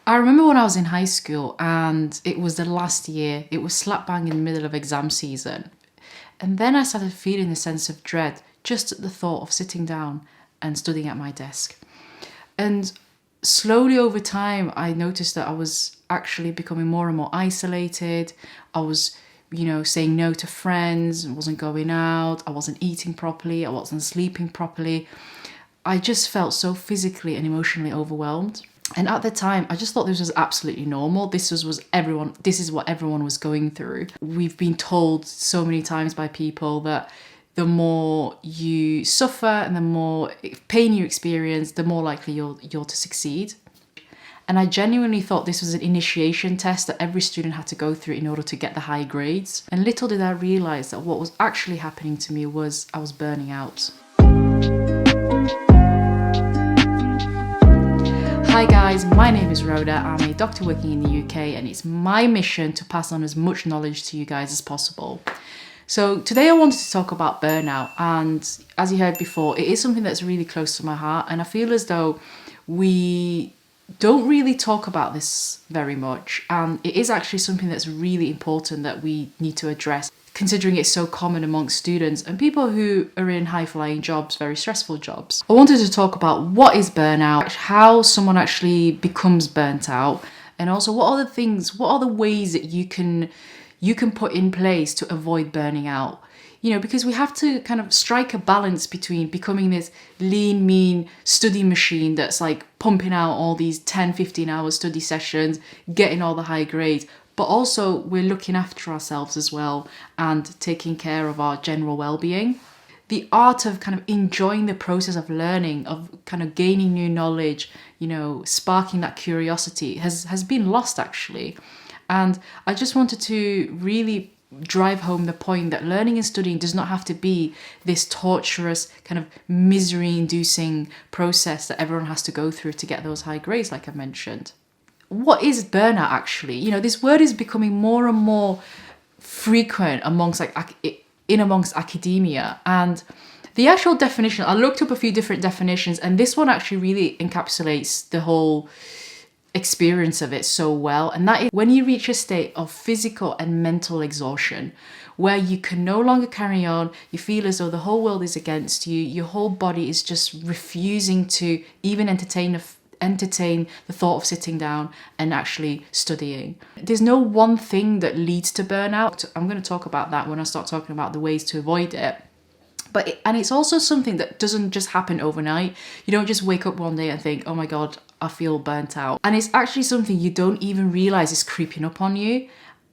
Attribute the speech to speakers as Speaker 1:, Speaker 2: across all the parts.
Speaker 1: I remember when I was in high school and it was the last year, it was slap bang in the middle of exam season. And then I started feeling a sense of dread just at the thought of sitting down and studying at my desk. And slowly over time, I noticed that I was actually becoming more and more isolated. I was, saying no to friends, wasn't going out, I wasn't eating properly, I wasn't sleeping properly. I just felt so physically and emotionally overwhelmed. And at the time, I just thought this was absolutely normal. This is what everyone was going through. We've been told so many times by people that the more you suffer and the more pain you experience, the more likely you're to succeed. And I genuinely thought this was an initiation test that every student had to go through in order to get the high grades. And little did I realize that what was actually happening to me was I was burning out. Hi guys, my name is Rhoda. I'm a doctor working in the UK and it's my mission to pass on as much knowledge to you guys as possible. So today I wanted to talk about burnout, and as you heard before, it is something that's really close to my heart, and I feel as though we don't really talk about this very much, and it is actually something that's really important that we need to address, considering it's so common amongst students and people who are in high-flying jobs, very stressful jobs. I wanted to talk about what is burnout, how someone actually becomes burnt out, and also what are the ways that you can put in place to avoid burning out. Because we have to kind of strike a balance between becoming this lean, mean study machine that's like pumping out all these 10, 15-hour study sessions, getting all the high grades, but also we're looking after ourselves as well and taking care of our general well-being. The art of kind of enjoying the process of learning, of kind of gaining new knowledge, sparking that curiosity has been lost actually. And I just wanted to really drive home the point that learning and studying does not have to be this torturous kind of misery-inducing process that everyone has to go through to get those high grades, like I mentioned. What is burnout actually? This word is becoming more and more frequent amongst academia, and the actual definition, I looked up a few different definitions, and this one actually really encapsulates the whole experience of it so well, and that is when you reach a state of physical and mental exhaustion where you can no longer carry on, you feel as though the whole world is against you, your whole body is just refusing to even entertain the thought of sitting down and actually studying. There's no one thing that leads to burnout. I'm going to talk about that when I start talking about the ways to avoid it. And it's also something that doesn't just happen overnight. You don't just wake up one day and think, oh my God, I feel burnt out. And it's actually something you don't even realize is creeping up on you.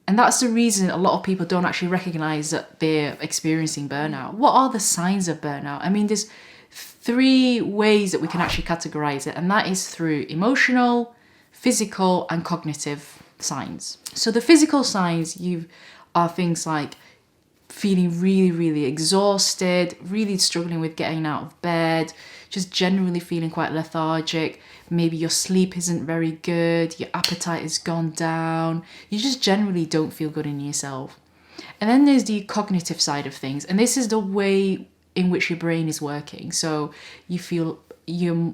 Speaker 1: And that's the reason a lot of people don't actually recognize that they're experiencing burnout. What are the signs of burnout? I mean, there's 3 ways that we can actually categorize it, and that is through emotional, physical, and cognitive signs. So the physical signs are things like feeling really, really exhausted, really struggling with getting out of bed, just generally feeling quite lethargic. Maybe your sleep isn't very good, your appetite has gone down, you just generally don't feel good in yourself. And then there's the cognitive side of things, and this is the way in which your brain is working. So you feel you're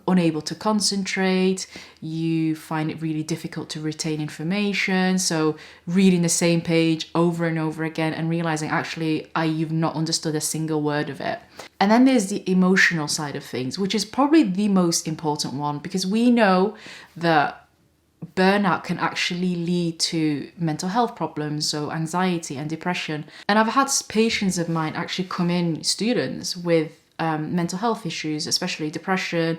Speaker 1: unable to concentrate, you find it really difficult to retain information, so reading the same page over and over again and realizing actually you've not understood a single word of it. And then there's the emotional side of things, which is probably the most important one, because we know that burnout can actually lead to mental health problems, so anxiety and depression. And I've had patients of mine actually come in, students with mental health issues, especially depression.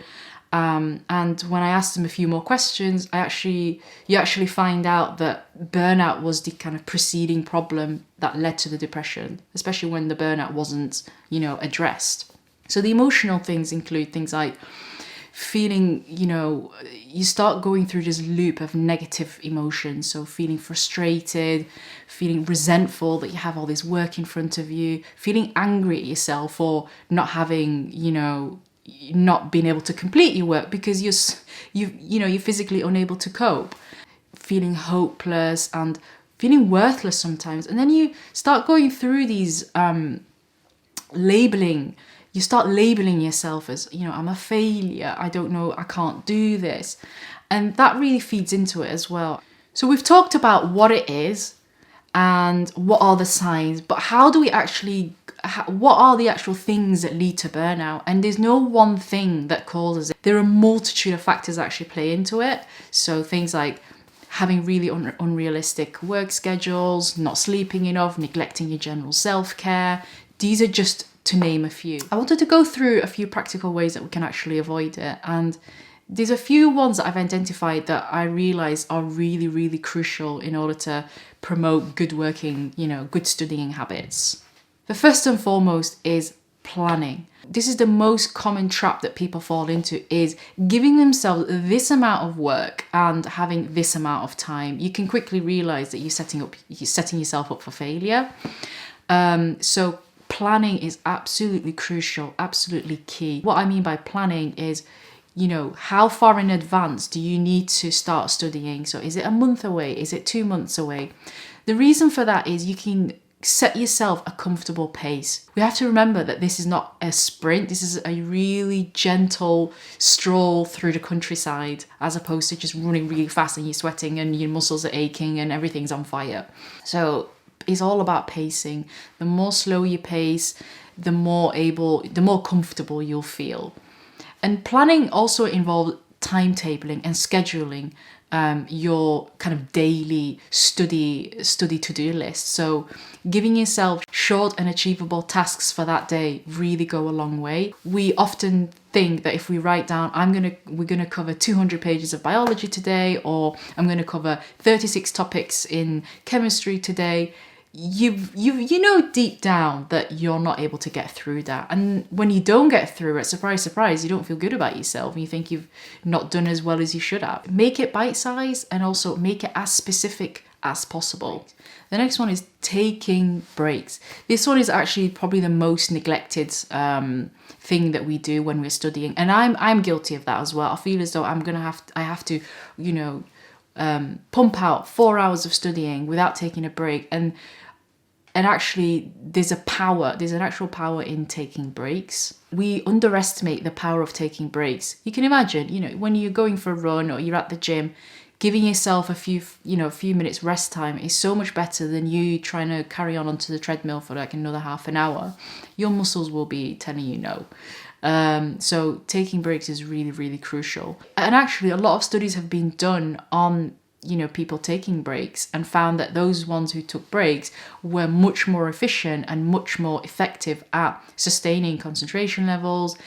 Speaker 1: And when I asked them a few more questions, you actually find out that burnout was the kind of preceding problem that led to the depression, especially when the burnout wasn't, addressed. So the emotional things include things like feeling, you start going through this loop of negative emotions. So feeling frustrated, feeling resentful that you have all this work in front of you, feeling angry at yourself for not having, not being able to complete your work because you're physically unable to cope, feeling hopeless and feeling worthless sometimes. And then you start going through these labeling. You start labeling yourself as, I'm a failure, I don't know, I can't do this. And that really feeds into it as well. So we've talked about what it is and what are the signs, but how do we actually, what are the actual things that lead to burnout? And there's no one thing that causes it. There are a multitude of factors that actually play into it. So things like having really unrealistic work schedules, not sleeping enough, neglecting your general self-care. These are just to name a few. I wanted to go through a few practical ways that we can actually avoid it. And there's a few ones that I've identified that I realize are really, really crucial in order to promote good working, good studying habits. The first and foremost is planning. This is the most common trap that people fall into, is giving themselves this amount of work and having this amount of time. You can quickly realize that you're setting yourself up for failure. So planning is absolutely crucial, absolutely key. What I mean by planning is, how far in advance do you need to start studying? So is it a month away? Is it 2 months away? The reason for that is you can set yourself a comfortable pace. We have to remember that this is not a sprint. This is a really gentle stroll through the countryside, as opposed to just running really fast and you're sweating and your muscles are aching and everything's on fire. So it's all about pacing. The more slow you pace, the more comfortable you'll feel. And planning also involves timetabling and scheduling your kind of daily study to-do list. So giving yourself short and achievable tasks for that day really go a long way. We often think that if we write down, we're gonna cover 200 pages of biology today, or I'm gonna cover 36 topics in chemistry today, you know deep down that you're not able to get through that. And when you don't get through it, surprise, surprise, you don't feel good about yourself and you think you've not done as well as you should have. Make it bite-sized and also make it as specific as possible. The next one is taking breaks. This one is actually probably the most neglected thing that we do when we're studying, and I'm guilty of that as well. I feel as though I have to pump out 4 hours of studying without taking a break, and actually there's an actual power in taking breaks. We underestimate the power of taking breaks. You can imagine, when you're going for a run or you're at the gym, giving yourself a few minutes rest time is so much better than you trying to carry on onto the treadmill for like another half an hour. Your muscles will be telling you no. So taking breaks is really, really crucial. And actually a lot of studies have been done on people taking breaks, and found that those ones who took breaks were much more efficient and much more effective at sustaining concentration levels,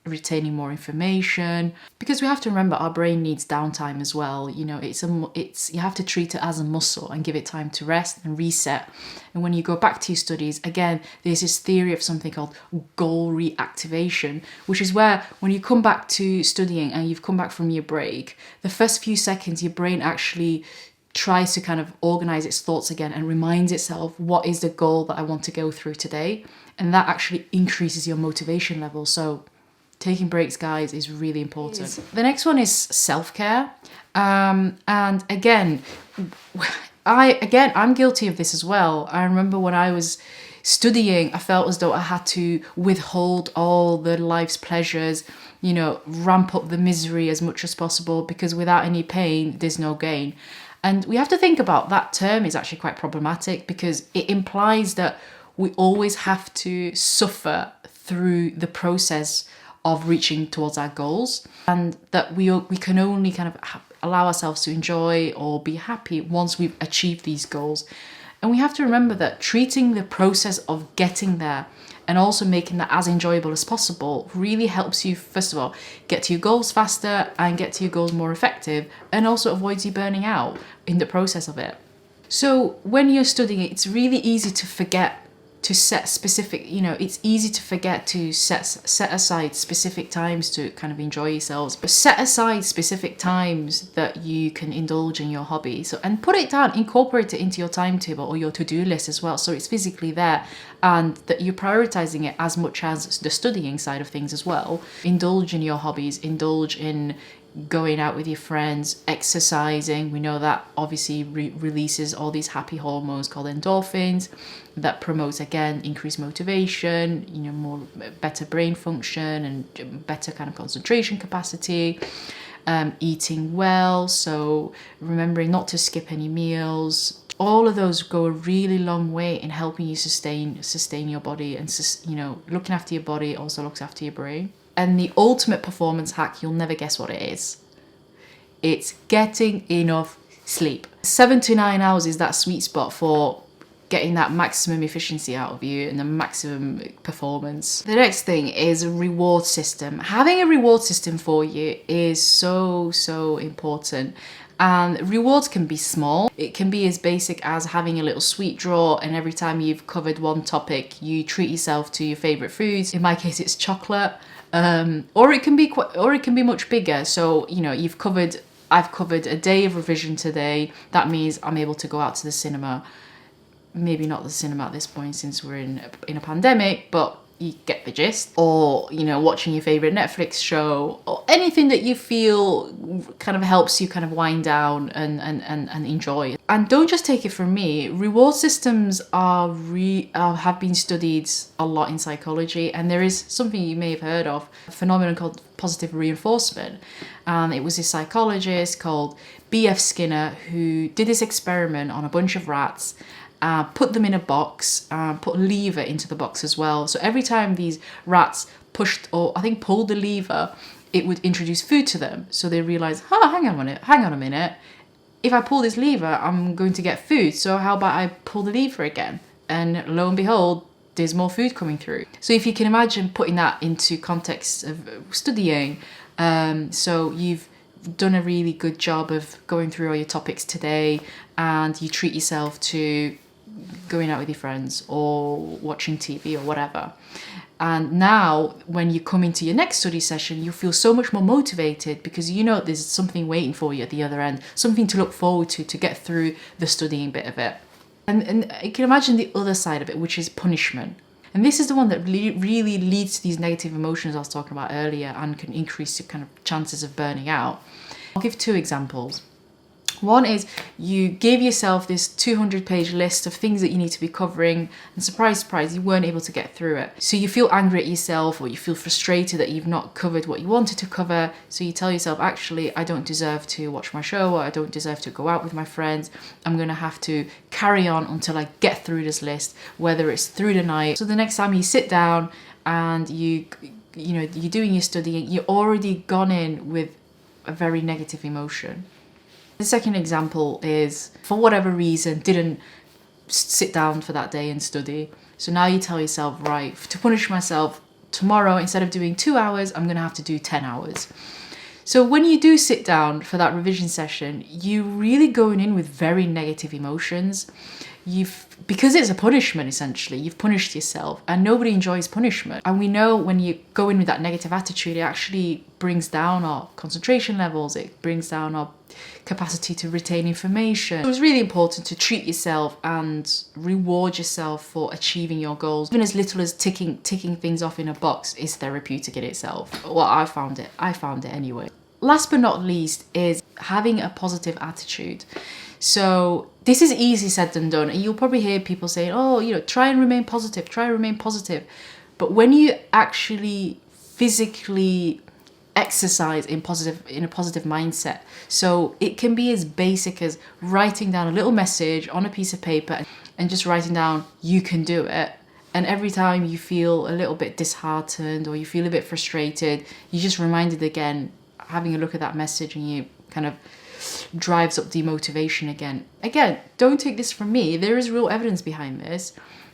Speaker 1: retaining more information, because we have to remember our brain needs downtime as well. It's you have to treat it as a muscle and give it time to rest and reset. And when you go back to your studies, again, there's this theory of something called goal reactivation, which is where when you come back to studying and you've come back from your break, the first few seconds your brain actually tries to kind of organize its thoughts again and reminds itself, what is the goal that I want to go through today? And that actually increases your motivation level. So taking breaks, guys, is really important. The next one is self-care. And again, I'm guilty of this as well. I remember when I was studying, I felt as though I had to withhold all the life's pleasures, ramp up the misery as much as possible, because without any pain, there's no gain. And we have to think about that term is actually quite problematic, because it implies that we always have to suffer through the process of reaching towards our goals, and that we can only kind of allow ourselves to enjoy or be happy once we've achieved these goals. And we have to remember that treating the process of getting there and also making that as enjoyable as possible really helps you, first of all, get to your goals faster and get to your goals more effective, and also avoids you burning out in the process of it. So when you're studying, it's really easy to forget to set specific, it's easy to forget to set aside specific times to kind of enjoy yourselves. But set aside specific times that you can indulge in your hobby. And put it down, incorporate it into your timetable or your to-do list as well, so it's physically there, and that you're prioritizing it as much as the studying side of things as well. Indulge in your hobbies, indulge in going out with your friends, exercising. We know that obviously releases all these happy hormones called endorphins that promotes, again, increased motivation, better brain function and better kind of concentration capacity. eating well, so remembering not to skip any meals. All of those go a really long way in helping you sustain your body, and looking after your body also looks after your brain. And the ultimate performance hack, you'll never guess what it is. It's getting enough sleep. 7 to 9 hours is that sweet spot for getting that maximum efficiency out of you and the maximum performance. The next thing is a reward system. Having a reward system for you is so important. And rewards can be small. It can be as basic as having a little sweet drawer, and every time you've covered one topic, you treat yourself to your favorite foods. In my case, it's chocolate. Or it can be much bigger. So, I've covered a day of revision today. That means I'm able to go out to the cinema. Maybe not the cinema at this point since we're in a pandemic, but you get the gist. Or, watching your favorite Netflix show, or anything that you feel kind of helps you kind of wind down and enjoy. And don't just take it from me. Reward systems have been studied a lot in psychology, and there is something you may have heard of, a phenomenon called positive reinforcement. And it was a psychologist called B.F. Skinner who did this experiment on a bunch of rats. Put them in a box, put a lever into the box as well. So every time these rats pulled the lever, it would introduce food to them. So they realized, hang on a minute. If I pull this lever, I'm going to get food. So how about I pull the lever again? And lo and behold, there's more food coming through. So if you can imagine putting that into context of studying, so you've done a really good job of going through all your topics today, and you treat yourself to going out with your friends or watching TV or whatever. And now when you come into your next study session, you feel so much more motivated because there's something waiting for you at the other end, something to look forward to get through the studying bit of it. And you can imagine the other side of it, which is punishment. And this is the one that really leads to these negative emotions I was talking about earlier and can increase your kind of chances of burning out. I'll give 2 examples. One is you gave yourself this 200-page list of things that you need to be covering, and surprise, surprise, you weren't able to get through it. So you feel angry at yourself, or you feel frustrated that you've not covered what you wanted to cover. So you tell yourself, actually, I don't deserve to watch my show, or I don't deserve to go out with my friends. I'm going to have to carry on until I get through this list, whether it's through the night. So the next time you sit down and you're doing your studying, you're already gone in with a very negative emotion. The second example is, for whatever reason, didn't sit down for that day and study. So now you tell yourself, right, to punish myself, tomorrow, instead of doing 2 hours, I'm going to have to do 10 hours. So when you do sit down for that revision session, you're really going in with very negative emotions. Because it's a punishment, essentially, you've punished yourself, and nobody enjoys punishment. And we know when you go in with that negative attitude, it actually brings down our concentration levels, it brings down our capacity to retain information. So it's really important to treat yourself and reward yourself for achieving your goals. Even as little as ticking things off in a box is therapeutic in itself. Well, I found it anyway. Last but not least is having a positive attitude. So this is easy said than done, and you'll probably hear people saying, try and remain positive. But when you actually physically exercise in a positive mindset, so it can be as basic as writing down a little message on a piece of paper and just writing down, you can do it. And every time you feel a little bit disheartened or you feel a bit frustrated, you just reminded again, having a look at that message, and you kind of drives up the motivation again. Again, don't take this from me. There is real evidence behind this,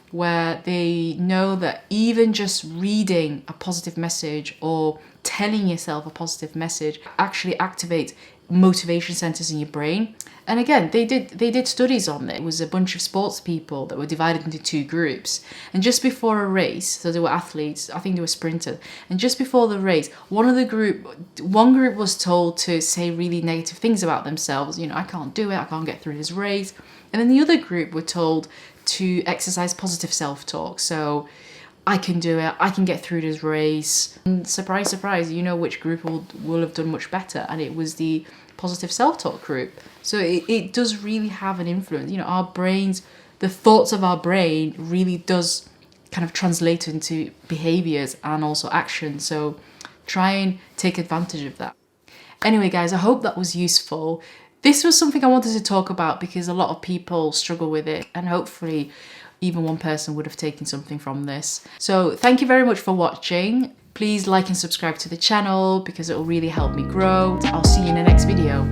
Speaker 1: where they know that even just reading a positive message or telling yourself a positive message actually activates motivation centers in your brain. And again, they did studies on it. It was a bunch of sports people that were divided into 2 groups. And just before a race, so they were athletes, I think they were sprinters, and just before the race, one group was told to say really negative things about themselves. I can't do it, I can't get through this race. And then the other group were told to exercise positive self-talk. So, I can do it, I can get through this race. And surprise, surprise, which group will have done much better. And it was the positive self-talk group. So it does really have an influence. Our brains, the thoughts of our brain really does kind of translate into behaviors and also action. So try and take advantage of that. Anyway, guys, I hope that was useful. This was something I wanted to talk about because a lot of people struggle with it, and hopefully even one person would have taken something from this. So thank you very much for watching. Please like and subscribe to the channel because it will really help me grow. I'll see you in the next video.